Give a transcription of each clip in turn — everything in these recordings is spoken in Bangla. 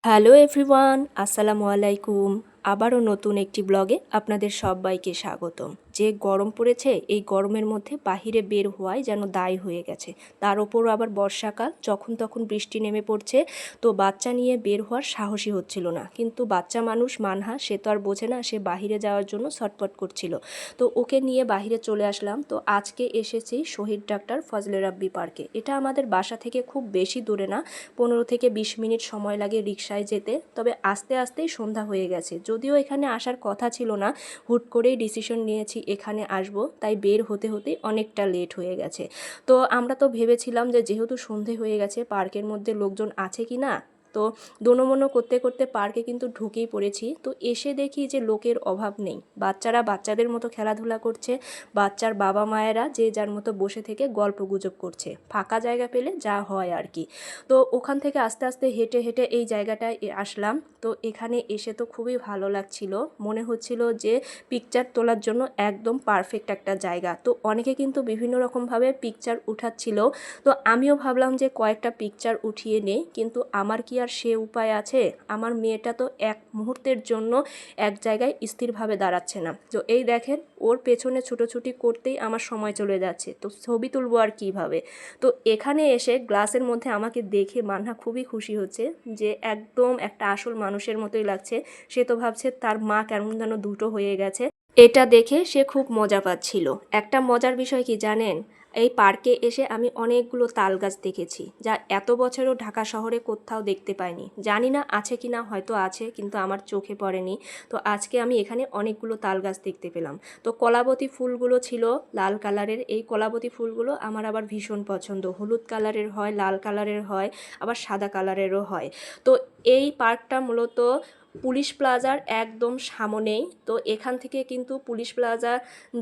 হ্যালো এভরিওয়ান, আসসালামু আলাইকুম। আবারও নতুন একটি ব্লগে আপনাদের সবাইকে স্বাগতম। যে গরম পড়েছে, এই গরমের মধ্যে বাহিরে বের হওয়াই যেন দায় হয়ে গেছে। তার ওপরও আবার বর্ষাকাল, যখন তখন বৃষ্টি নেমে পড়ছে। তো বাচ্চা নিয়ে বের হওয়ার সাহসই হচ্ছিল না, কিন্তু বাচ্চা মানুষ মানহা, সে তো আর বোঝে না, সে বাহিরে যাওয়ার জন্য ছটফট করছিল। তো ওকে নিয়ে বাহিরে চলে আসলাম। তো আজকে এসেছি শহীদ ডাক্তার ফজলে রাব্বি পার্কে। এটা আমাদের বাসা থেকে খুব বেশি দূরে না, 15 থেকে 20 মিনিট সময় লাগে রিকশায় যেতে। তবে আস্তে আস্তেই সন্ধ্যা হয়ে গেছে। যদিও এখানে আসার কথা ছিল না, হুট করেই ডিসিশন নিয়েছি এখানে আসব, তাই বের হতে হতেই অনেকটা লেট হয়ে গেছে। তো আমরা তো ভেবেছিলাম যে যেহেতু সন্ধে হয়ে গেছে, পার্কের মধ্যে লোকজন আছে কি না। তো দোনোমনো করতে করতে পার্কে কিন্তু ঢুকেই পড়েছি। তো এসে দেখি যে লোকের অভাব নেই, বাচ্চারা বাচ্চাদের মতো খেলাধুলা করছে, বাচ্চার বাবা মায়েরা যে যার মতো বসে থেকে গল্প গুজব করছে, ফাঁকা জায়গা পেলে যা হয় আর কি। তো ওখান থেকে আস্তে আস্তে হেঁটে হেঁটে এই জায়গাটায় আসলাম। তো এখানে এসে তো খুবই ভালো লাগছিল, মনে হচ্ছিল যে পিকচার তোলার জন্য একদম পারফেক্ট একটা জায়গা। তো অনেকে কিন্তু বিভিন্ন রকমভাবে পিকচার উঠাচ্ছিল। তো আমিও ভাবলাম যে কয়েকটা পিকচার উঠিয়ে নেই, কিন্তু আমার কি আর সে উপায় আছে? আমার মেয়েটা তো এক মুহূর্তের জন্য এক জায়গায় স্থিরভাবে দাঁড়াচ্ছে না। তো এই দেখেন, ওর পেছনে ছুটোছুটি করতেই আমার সময় চলে যাচ্ছে। তো ছবি তুলবো আর কীভাবে? তো এখানে এসে গ্লাসের মধ্যে আমাকে দেখে মানহা খুবই খুশি হচ্ছে, যে একদম একটা আসল মানুষের মতোই লাগছে। সে তো ভাবছে তার মা কেমন যেন দুটো হয়ে গেছে। এটা দেখে সে খুব মজা পাচ্ছিল। একটা মজার বিষয় কি জানেন, এই পার্কে এসে আমি অনেকগুলো তাল গাছ দেখেছি, যা এত বছরও ঢাকা শহরে কোথাও দেখতে পাইনি। জানি না আছে কি না, হয়তো আছে, কিন্তু আমার চোখে পড়েনি। তো আজকে আমি এখানে অনেকগুলো তাল গাছ দেখতে পেলাম। তো কলাবতী ফুলগুলো ছিল লাল কালারের। এই কলাবতী ফুলগুলো আমার আবার ভীষণ পছন্দ। হলুদ কালারের হয়, লাল কালারের হয়, আবার সাদা কালারেরও হয়। তো এই পার্কটা মূলত পুলিশ প্লাজার একদম সামনেই। তো এখান থেকে কিন্তু পুলিশ প্লাজা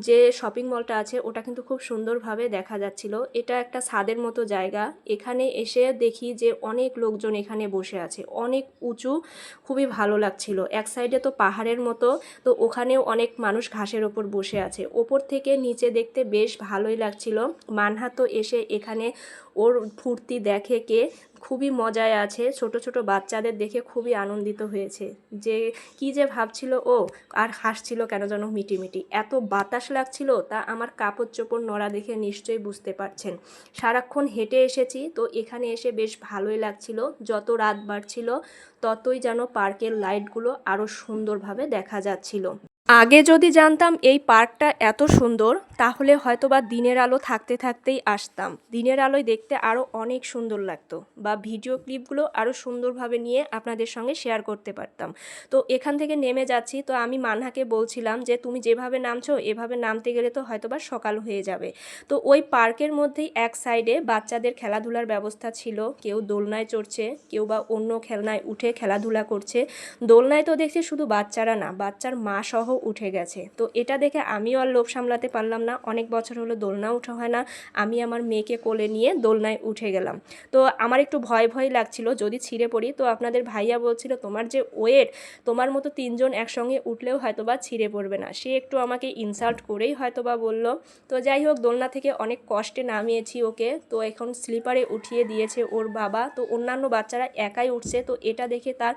যে শপিং মলটা আছে, ওটা কিন্তু খুব সুন্দরভাবে দেখা যাচ্ছিল। এটা একটা ছাদের মতো জায়গা। এখানে এসে দেখি যে অনেক লোকজন এখানে বসে আছে, অনেক উঁচু, খুবই ভালো লাগছিল। এক সাইডে তো পাহাড়ের মতো, তো ওখানেও অনেক মানুষ ঘাসের ওপর বসে আছে। ওপর থেকে নিচে দেখতে বেশ ভালোই লাগছিল। মানহা তো এসে এখানে ওর ফুর্তি দেখে কে খুবই মজায় আছে। ছোট ছোট বাচ্চাদের দেখে খুবই আনন্দিত হয়েছে, যে কি যে ভাবছিল ও, আর হাসছিল কেন যেন মিটিমিটি। এত বাতাস লাগছিল, তা আমার কাপড় চোপড় নড়া দেখে নিশ্চয়ই বুঝতে পারছেন। সারাক্ষণ হেঁটে এসেছি, তো এখানে এসে বেশ ভালোই লাগছিল। যত রাত বাড়ছিল ততই যেন পার্কের লাইটগুলো আরও সুন্দরভাবে দেখা যাচ্ছিল। আগে যদি জানতাম এই পার্কটা এত সুন্দর, তাহলে হয়তোবা দিনের আলো থাকতে থাকতেই আসতাম। দিনের আলোয় দেখতে আরও অনেক সুন্দর লাগতো, বা ভিডিও ক্লিপগুলো আরও সুন্দরভাবে নিয়ে আপনাদের সঙ্গে শেয়ার করতে পারতাম। তো এখান থেকে নেমে যাচ্ছি। তো আমি মানহাকে বলছিলাম যে তুমি যেভাবে নামছো, এভাবে নামতে গেলে তো হয়তোবা সকাল হয়ে যাবে। তো ওই পার্কের মধ্যেই এক সাইডে বাচ্চাদের খেলাধুলার ব্যবস্থা ছিল। কেউ দোলনায় চড়ছে, কেউ বা অন্য খেলনায় উঠে খেলাধুলা করছে। দোলনায় তো দেখছি শুধু বাচ্চারা না, বাচ্চার মা সহ উঠে গেছে। তো এটা দেখে আমিও আর লোভ সামলাতে পারলাম না। অনেক বছর হলো দোলনা উঠা হয় না। আমি আমার মেয়েকে কোলে নিয়ে দোলনায় উঠে গেলাম। তো আমার একটু ভয় ভয় লাগছিল যদি ছিঁড়ে পড়ি। তো আপনাদের ভাইয়া বলছিল তোমার যে ওয়েট, তোমার মতো 3 জন একসঙ্গে উঠলেও হয়তোবা ছিঁড়ে পড়বে না। সে একটু আমাকে ইনসাল্ট করেই হয়তোবা বলল। তো যাই হোক, দোলনা থেকে অনেক কষ্টে নামিয়েছি ওকে। তো এখন স্লিপারে উঠিয়ে দিয়েছে ওর বাবা। তো অন্যান্য বাচ্চারা একাই উঠছে, তো এটা দেখে তার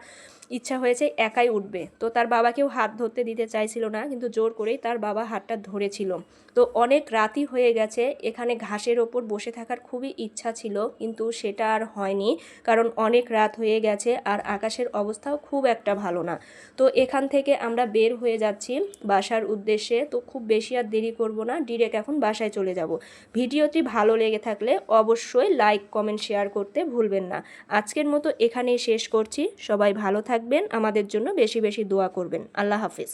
ইচ্ছা হয়েছে একাই উঠবে। তো তার বাবাকেও হাত ধরতে দিতে চাইছিল না, কিন্তু জোর করেই তার বাবা হাতটা ধরেছিল। তো অনেক রাতই হয়ে গেছে। এখানে ঘাসের ওপর বসে থাকার খুবই ইচ্ছা ছিল, কিন্তু সেটা আর হয়নি, কারণ অনেক রাত হয়ে গেছে আর আকাশের অবস্থাও খুব একটা ভালো না। তো এখান থেকে আমরা বের হয়ে যাচ্ছি বাসার উদ্দেশ্যে। তো খুব বেশি আর দেরি করব না, ডিরেক্ট এখন বাসায় চলে যাব। ভিডিওটি ভালো লেগে থাকলে অবশ্যই লাইক কমেন্ট শেয়ার করতে ভুলবেন না। আজকের মতো এখানেই শেষ করছি। সবাই ভালো থাকবেন, আমাদের জন্য বেশি বেশি দোয়া করবেন। আল্লাহ হাফিজ।